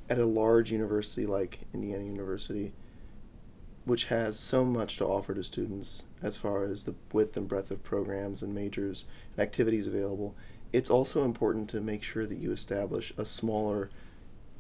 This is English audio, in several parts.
at a large university like Indiana University, which has so much to offer to students as far as the width and breadth of programs and majors and activities available, it's also important to make sure that you establish a smaller,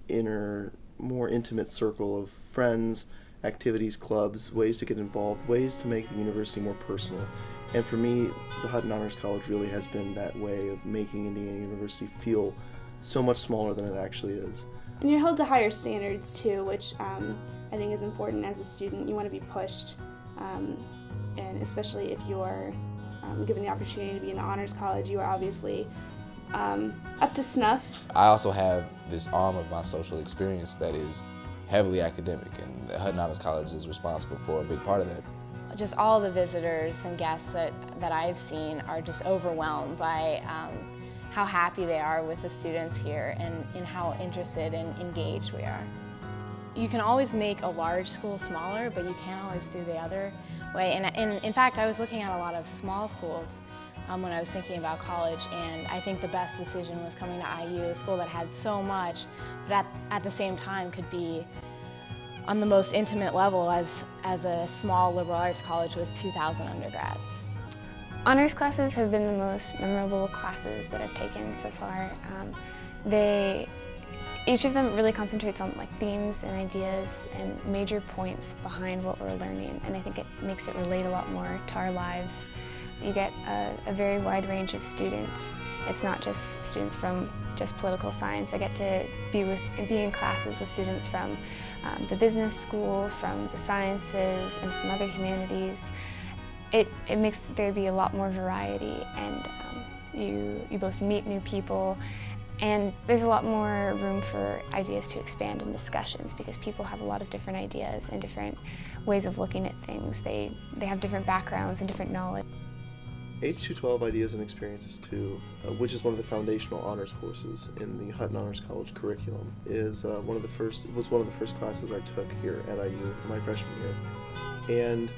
inner, more intimate circle of friends, activities, clubs, ways to get involved, ways to make the university more personal. And for me, the Hutton Honors College really has been that way of making Indiana University feel so much smaller than it actually is. And you're held to higher standards too, which I think is important as a student. You want to be pushed, and especially if you're given the opportunity to be in the Honors College, you are obviously up to snuff. I also have this arm of my social experience that is heavily academic, and the Hutton Honors College is responsible for a big part of that. Just all the visitors and guests that I've seen are just overwhelmed by how happy they are with the students here and how interested and engaged we are. You can always make a large school smaller, but you can't always do the other way. And in fact, I was looking at a lot of small schools when I was thinking about college, and I think the best decision was coming to IU, a school that had so much, but at the same time could be on the most intimate level as a small liberal arts college with 2,000 undergrads. Honors classes have been the most memorable classes that I've taken so far. Each of them really concentrates on themes and ideas and major points behind what we're learning, and I think it makes it relate a lot more to our lives. You get a very wide range of students. It's not just students from just political science. I get to be in classes with students from the business school, from the sciences, and from other humanities. It makes there be a lot more variety, and you both meet new people, and there's a lot more room for ideas to expand in discussions because people have a lot of different ideas and different ways of looking at things. They have different backgrounds and different knowledge. H212 Ideas and Experiences 2, which is one of the foundational honors courses in the Hutton Honors College curriculum, was one of the first classes I took here at IU my freshman year. And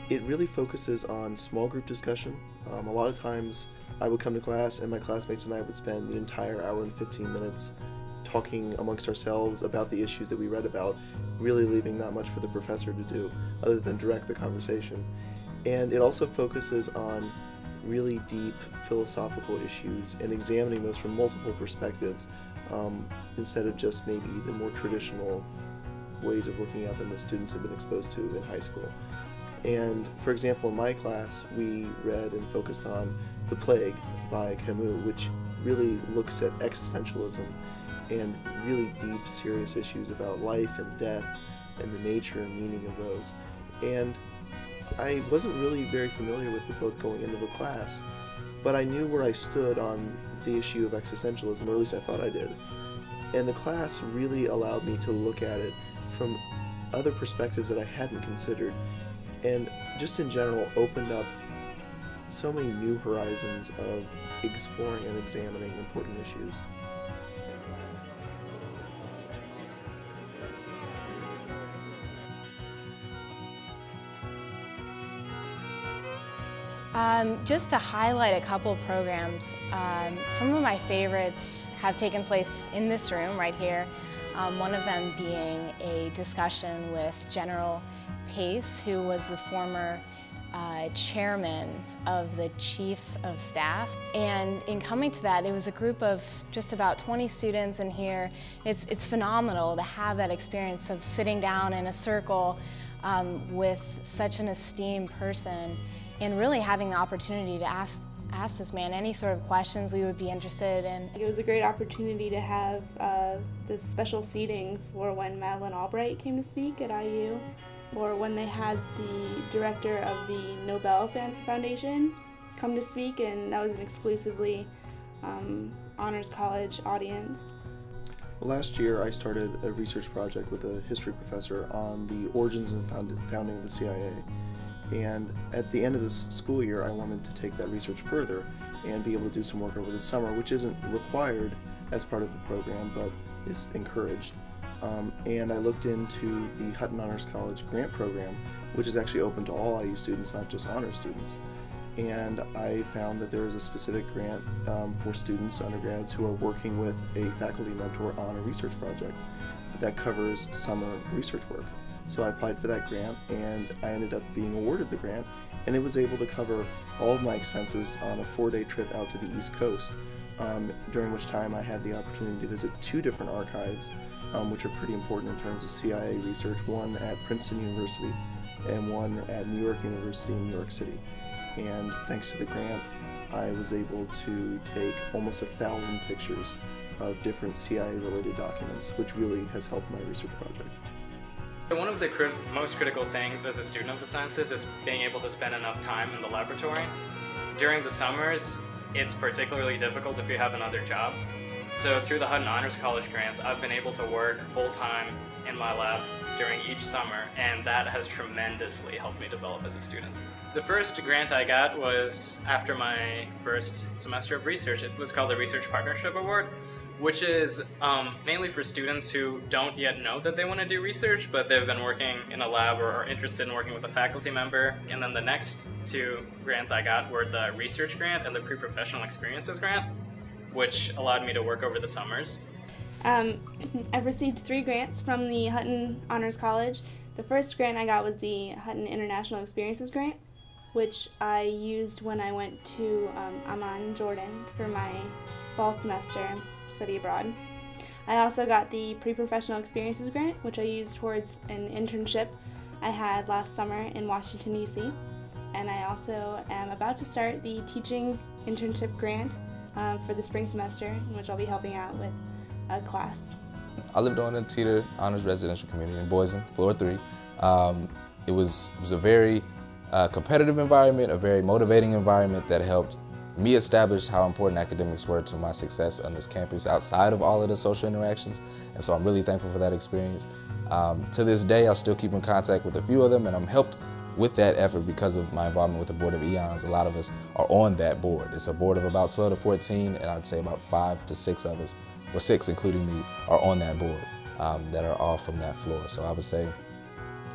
it really focuses on small group discussion. A lot of times I would come to class and my classmates and I would spend the entire hour and 15 minutes talking amongst ourselves about the issues that we read about, really leaving not much for the professor to do other than direct the conversation. And it also focuses on really deep philosophical issues and examining those from multiple perspectives instead of just maybe the more traditional ways of looking at them that students have been exposed to in high school. And for example, in my class, we read and focused on The Plague by Camus, which really looks at existentialism and really deep, serious issues about life and death and the nature and meaning of those. And I wasn't really very familiar with the book going into the class, but I knew where I stood on the issue of existentialism, or at least I thought I did. And the class really allowed me to look at it from other perspectives that I hadn't considered, and just in general opened up so many new horizons of exploring and examining important issues. Just to highlight a couple of programs, some of my favorites have taken place in this room right here. One of them being a discussion with General Pace, who was the former chairman of the Chiefs of Staff. And in coming to that, it was a group of just about 20 students in here. It's phenomenal to have that experience of sitting down in a circle with such an esteemed person and really having the opportunity to ask this man any sort of questions we would be interested in. It was a great opportunity to have this special seating for when Madeleine Albright came to speak at IU, or when they had the director of the Nobel Foundation come to speak, and that was an exclusively Honors College audience. Last year I started a research project with a history professor on the origins and founding of the CIA. And at the end of the school year, I wanted to take that research further and be able to do some work over the summer, which isn't required as part of the program, but is encouraged. And I looked into the Hutton Honors College grant program, which is actually open to all IU students, not just honors students. and I found that there was a specific grant for students, undergrads, who are working with a faculty mentor on a research project that covers summer research work. So I applied for that grant, and I ended up being awarded the grant, and it was able to cover all of my expenses on a 4-day trip out to the East Coast, during which time I had the opportunity to visit 2 different archives, which are pretty important in terms of CIA research, one at Princeton University and one at New York University in New York City. And thanks to the grant, I was able to take almost 1,000 pictures of different CIA-related documents, which really has helped my research project. One of the most critical things as a student of the sciences is being able to spend enough time in the laboratory. During the summers, it's particularly difficult if you have another job. So through the Hutton Honors College grants, I've been able to work full-time in my lab during each summer, and that has tremendously helped me develop as a student. The first grant I got was after my first semester of research. It was called the Research Partnership Award, which is mainly for students who don't yet know that they want to do research, but they've been working in a lab or are interested in working with a faculty member. And then the next 2 grants I got were the Research Grant and the Pre-Professional Experiences Grant, which allowed me to work over the summers. I've received 3 grants from the Hutton Honors College. The first grant I got was the Hutton International Experiences Grant, which I used when I went to Amman, Jordan for my fall semester study abroad. I also got the Pre-Professional Experiences Grant, which I used towards an internship I had last summer in Washington, D.C. And I also am about to start the Teaching Internship Grant for the spring semester, in which I'll be helping out with a class. I lived on the Teeter Honors Residential Community in Boysen, floor 3. It was a very competitive environment, a very motivating environment that helped me establish how important academics were to my success on this campus outside of all of the social interactions. And so I'm really thankful for that experience. To this day, I still keep in contact with a few of them, and I'm helped with that effort because of my involvement with the Board of Eons. A lot of us are on that board. It's a board of about 12 to 14, and I'd say about 5 to 6 of us, or 6 including me, are on that board that are all from that floor. So I would say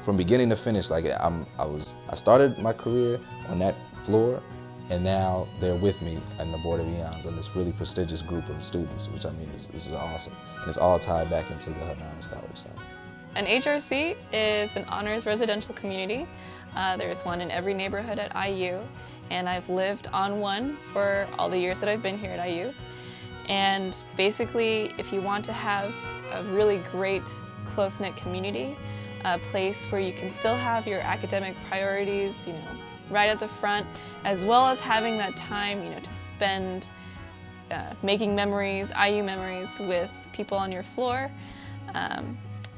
from beginning to finish, like I started my career on that floor, and now they're with me in the Board of Eons and this really prestigious group of students, which I mean is awesome. And it's all tied back into the Hutton Honors College. So. An HRC is an honors residential community. There's one in every neighborhood at IU, and I've lived on one for all the years that I've been here at IU. And basically, if you want to have a really great, close-knit community, a place where you can still have your academic priorities, right at the front, as well as having that time, to spend making memories, IU memories with people on your floor.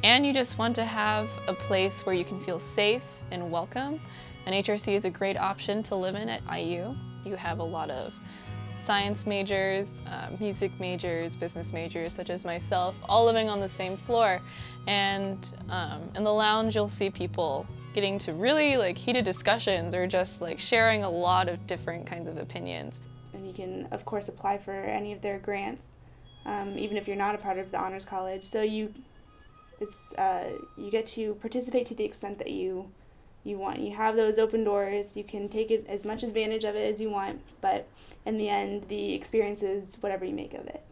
And you just want to have a place where you can feel safe and welcome. An HRC is a great option to live in at IU. You have a lot of science majors, music majors, business majors, such as myself, all living on the same floor. And in the lounge, you'll see people getting to really heated discussions or just sharing a lot of different kinds of opinions. And you can, of course, apply for any of their grants, even if you're not a part of the Honors College. So you get to participate to the extent that you want. You have those open doors. You can take as much advantage of it as you want, but in the end, the experience is whatever you make of it.